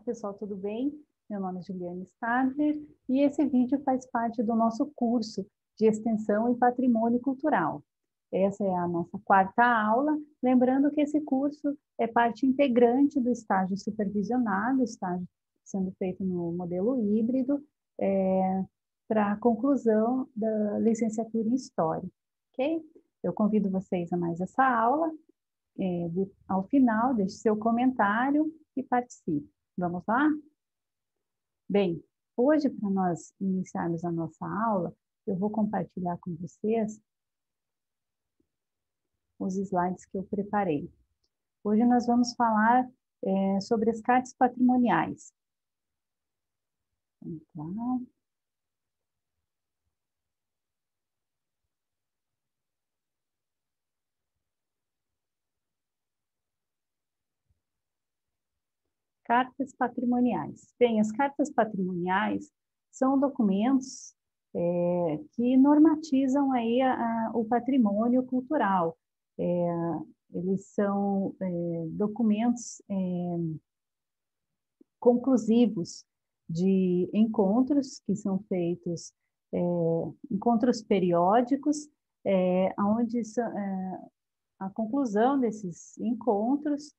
pessoal, tudo bem? Meu nome é Juliane Stadler e esse vídeo faz parte do nosso curso de Extensão e Patrimônio Cultural. Essa é a nossa quarta aula, lembrando que esse curso é parte integrante do estágio supervisionado, estágio sendo feito no modelo híbrido, para a conclusão da licenciatura em História, ok? Eu convido vocês a mais essa aula. Ao final, deixe seu comentário e participe. Vamos lá? Bem, hoje, para nós iniciarmos a nossa aula, eu vou compartilhar com vocês os slides que eu preparei. Hoje nós vamos falar sobre as cartas patrimoniais. Então, cartas patrimoniais. Bem, as cartas patrimoniais são documentos que normatizam aí o patrimônio cultural. Eles são documentos conclusivos de encontros que são feitos, encontros periódicos, onde a conclusão desses encontros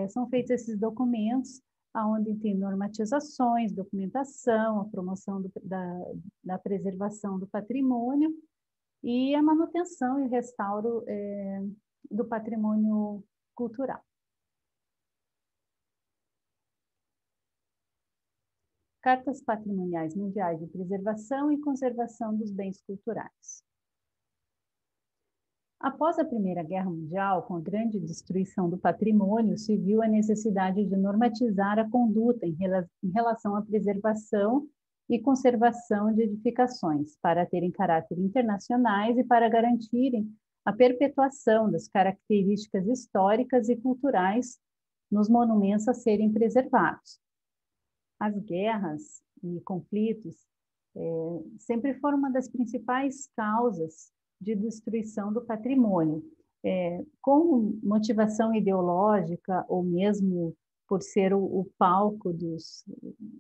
são feitos esses documentos, onde tem normatizações, documentação, a promoção da preservação do patrimônio e a manutenção e restauro do patrimônio cultural. Cartas patrimoniais mundiais de preservação e conservação dos bens culturais. Após a Primeira Guerra Mundial, com a grande destruição do patrimônio, se viu a necessidade de normatizar a conduta em relação à preservação e conservação de edificações, para terem caráter internacionais e para garantirem a perpetuação das características históricas e culturais nos monumentos a serem preservados. As guerras e conflitos sempre foram uma das principais causas de destruição do patrimônio, com motivação ideológica ou mesmo por ser o palco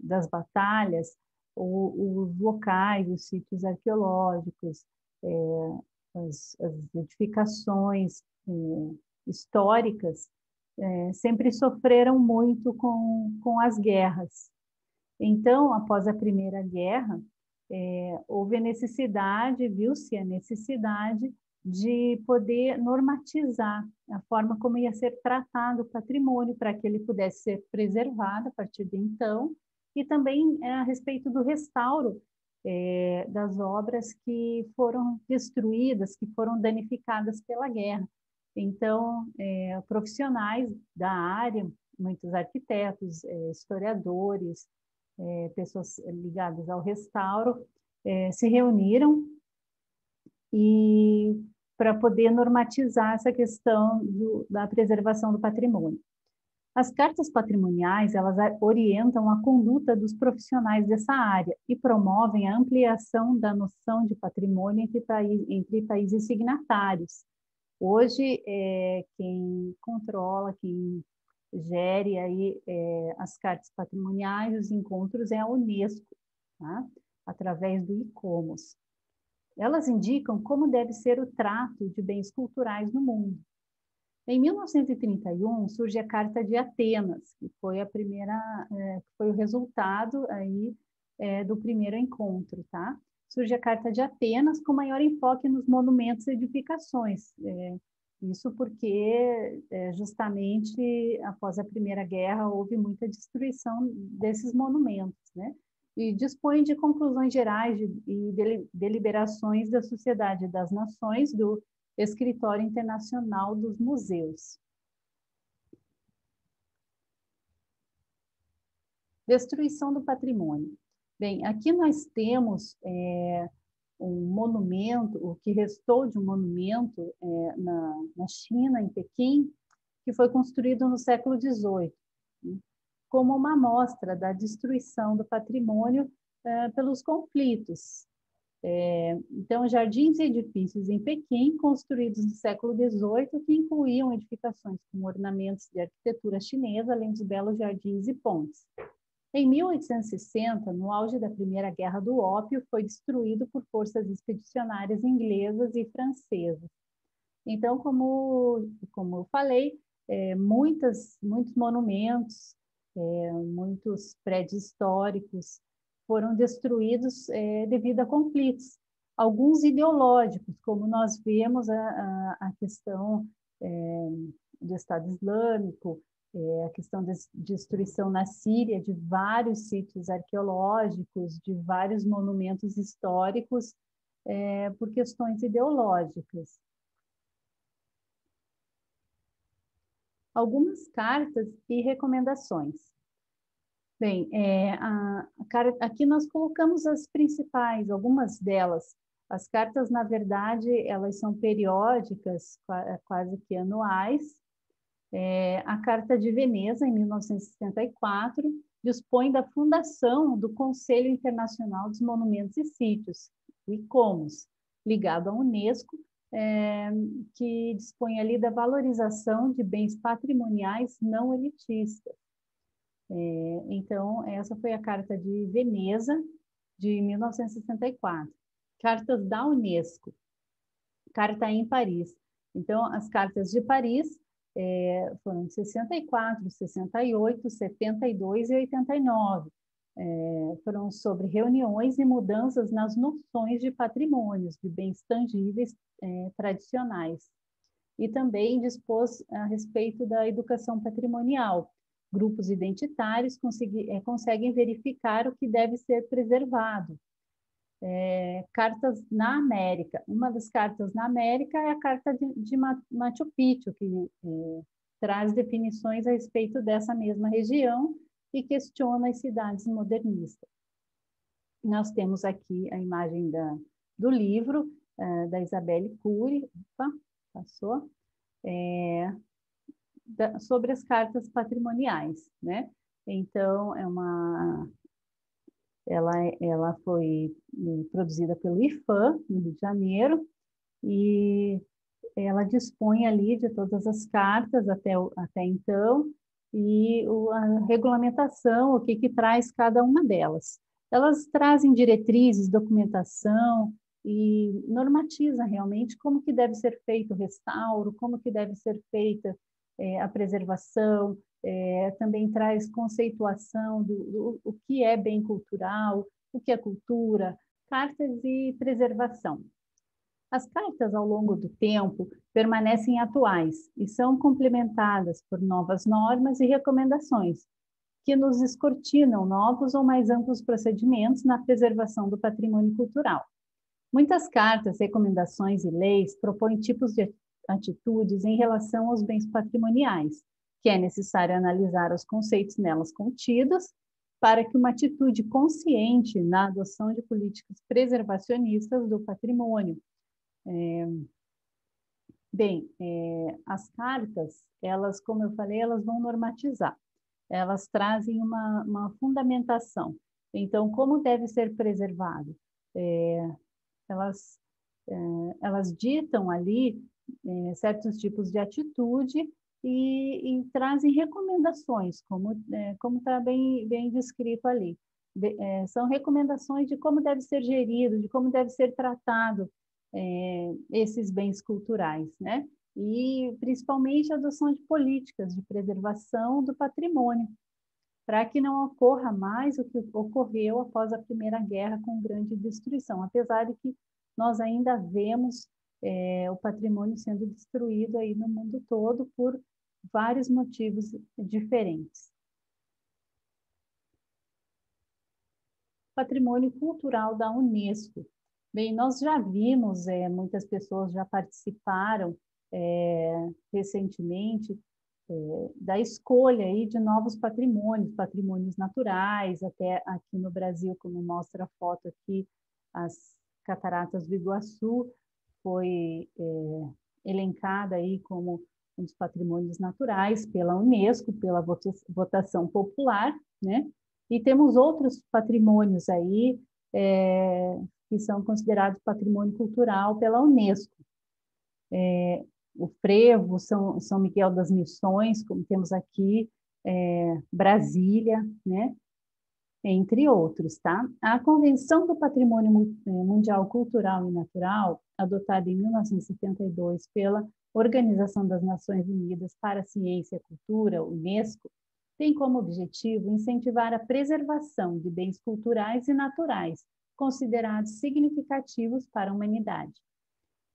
das batalhas, os locais, os sítios arqueológicos, as edificações históricas sempre sofreram muito com as guerras. Então, após a Primeira Guerra, houve a necessidade, viu-se a necessidade de poder normatizar a forma como ia ser tratado o patrimônio, para que ele pudesse ser preservado a partir de então, e também a respeito do restauro das obras que foram destruídas, que foram danificadas pela guerra. Então, profissionais da área, muitos arquitetos, historiadores, pessoas ligadas ao restauro, se reuniram e para poder normatizar essa questão da preservação do patrimônio. As cartas patrimoniais, elas orientam a conduta dos profissionais dessa área e promovem a ampliação da noção de patrimônio entre países signatários. Hoje, quem controla, quem gere aí as cartas patrimoniais, os encontros, é a Unesco, tá? Através do ICOMOS. Elas indicam como deve ser o trato de bens culturais no mundo. Em 1931 surge a Carta de Atenas, que foi a primeira, foi o resultado aí do primeiro encontro, tá? Surge a Carta de Atenas com maior enfoque nos monumentos e edificações. Isso porque, justamente, após a Primeira Guerra, houve muita destruição desses monumentos, né? E dispõe de conclusões gerais e deliberações da Sociedade das Nações, do Escritório Internacional dos Museus. Destruição do patrimônio. Bem, aqui nós temos um monumento, o que restou de um monumento na China, em Pequim, que foi construído no século XVIII, como uma amostra da destruição do patrimônio pelos conflitos Então, jardins e edifícios em Pequim, construídos no século XVIII, que incluíam edificações com ornamentos de arquitetura chinesa, além dos belos jardins e pontes. Em 1860, no auge da Primeira Guerra do Ópio, foi destruído por forças expedicionárias inglesas e francesas. Então, como eu falei, muitos monumentos, muitos prédios históricos foram destruídos devido a conflitos, alguns ideológicos, como nós vemos a questão do Estado Islâmico, a questão da destruição na Síria de vários sítios arqueológicos, de vários monumentos históricos, por questões ideológicas. Algumas cartas e recomendações. Bem, aqui nós colocamos as principais, algumas delas. As cartas, na verdade, elas são periódicas, quase que anuais. A Carta de Veneza, em 1964, dispõe da fundação do Conselho Internacional dos Monumentos e Sítios, o ICOMOS, ligado à Unesco, que dispõe ali da valorização de bens patrimoniais não elitistas. Então, essa foi a Carta de Veneza, de 1964. Cartas da Unesco, Carta em Paris. Então, as cartas de Paris foram de 64, 68, 72 e 89. Foram sobre reuniões e mudanças nas noções de patrimônios, de bens tangíveis tradicionais. E também dispôs a respeito da educação patrimonial. Grupos identitários conseguem verificar o que deve ser preservado. Cartas na América. Uma das cartas na América é a Carta de Machu Picchu, que traz definições a respeito dessa mesma região e questiona as cidades modernistas. Nós temos aqui a imagem do livro da Isabelle Cury, passou, sobre as cartas patrimoniais, né? Então, ela foi produzida pelo IFAM, no Rio de Janeiro, e ela dispõe ali de todas as cartas até então, e a regulamentação, o que traz cada uma delas. Elas trazem diretrizes, documentação e normatizam realmente como que deve ser feito o restauro, como que deve ser feita a preservação, também traz conceituação do que é bem cultural, o que é cultura, cartas e preservação. As cartas, ao longo do tempo, permanecem atuais e são complementadas por novas normas e recomendações, que nos descortinam novos ou mais amplos procedimentos na preservação do patrimônio cultural. Muitas cartas, recomendações e leis propõem tipos de atitudes em relação aos bens patrimoniais, que é necessário analisar os conceitos nelas contidos para que uma atitude consciente na adoção de políticas preservacionistas do patrimônio. As cartas, elas, como eu falei, elas vão normatizar, elas trazem uma fundamentação. Então, como deve ser preservado? Elas ditam ali certos tipos de atitude e trazem recomendações, como está bem descrito ali. São recomendações de como deve ser gerido, de como deve ser tratado esses bens culturais, né? E principalmente a adoção de políticas de preservação do patrimônio, para que não ocorra mais o que ocorreu após a Primeira Guerra com grande destruição, apesar de que nós ainda vemos o patrimônio sendo destruído aí no mundo todo por vários motivos diferentes. Patrimônio cultural da Unesco. Bem, nós já vimos, muitas pessoas já participaram recentemente da escolha aí de novos patrimônios naturais, até aqui no Brasil, como mostra a foto aqui, as Cataratas do Iguaçu foi elencada aí como um dos patrimônios naturais pela Unesco, pela votação popular, né? E temos outros patrimônios aí que são considerados patrimônio cultural pela Unesco. O frevo, São Miguel das Missões, como temos aqui, Brasília, né? Entre outros, tá? A Convenção do Patrimônio Mundial Cultural e Natural, adotada em 1972 pela Organização das Nações Unidas para a Ciência e a Cultura, Unesco, tem como objetivo incentivar a preservação de bens culturais e naturais, considerados significativos para a humanidade.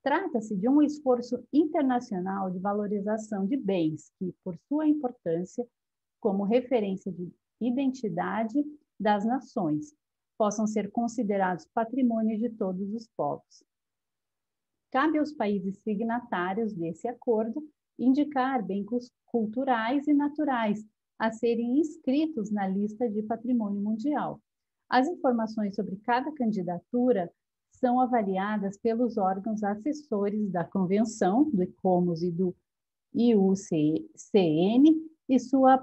Trata-se de um esforço internacional de valorização de bens que, por sua importância como referência de identidade das nações, possam ser considerados patrimônio de todos os povos. Cabe aos países signatários desse acordo indicar bens culturais e naturais a serem inscritos na lista de patrimônio mundial. As informações sobre cada candidatura são avaliadas pelos órgãos assessores da Convenção, do ICOMOS e do IUCN, e sua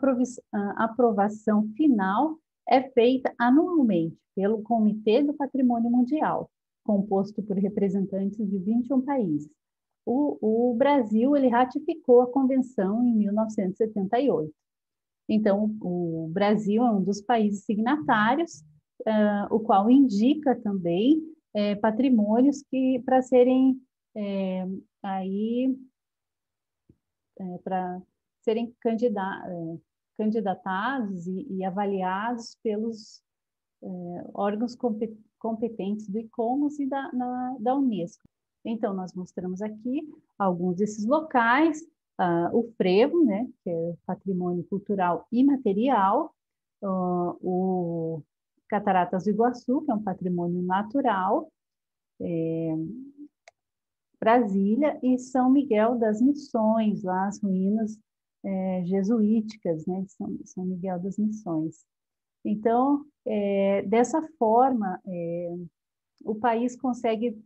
aprovação final é feita anualmente pelo Comitê do Patrimônio Mundial, composto por representantes de 21 países. O Brasil ele ratificou a convenção em 1978. Então, o Brasil é um dos países signatários, o qual indica também patrimônios que para serem para serem candidatados e avaliados pelos órgãos competentes do ICOMOS e da Unesco. Então, nós mostramos aqui alguns desses locais, o frevo, né, que é patrimônio cultural imaterial, o Cataratas do Iguaçu, que é um patrimônio natural, Brasília e São Miguel das Missões, lá as ruínas jesuíticas, né, de São Miguel das Missões. Então, dessa forma, o país consegue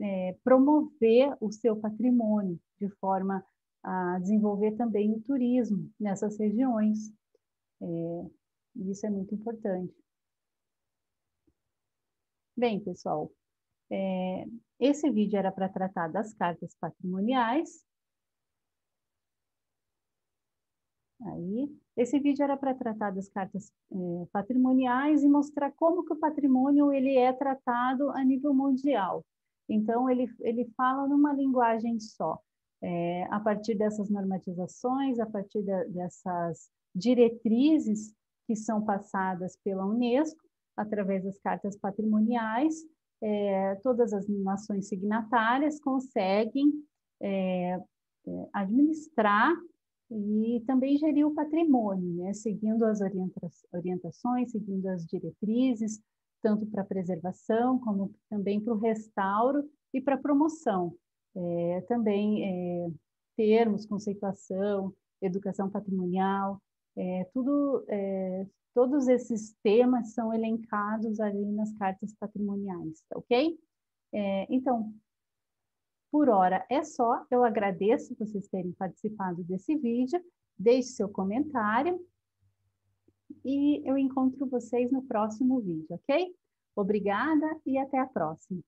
promover o seu patrimônio de forma a desenvolver também o turismo nessas regiões. Isso é muito importante. Bem, pessoal, esse vídeo era para tratar das cartas patrimoniais. Esse vídeo era para tratar das cartas patrimoniais e mostrar como que o patrimônio ele é tratado a nível mundial. Então, ele fala numa linguagem só. A partir dessas normatizações, a partir dessas diretrizes que são passadas pela Unesco, através das cartas patrimoniais, todas as nações signatárias conseguem administrar e também gerir o patrimônio, né? Seguindo as orientações, seguindo as diretrizes, tanto para preservação, como também para o restauro e para promoção. Também termos, conceituação, educação patrimonial, todos esses temas são elencados ali nas cartas patrimoniais, ok? Então, por hora é só, eu agradeço vocês terem participado desse vídeo, deixe seu comentário e eu encontro vocês no próximo vídeo, ok? Obrigada e até a próxima.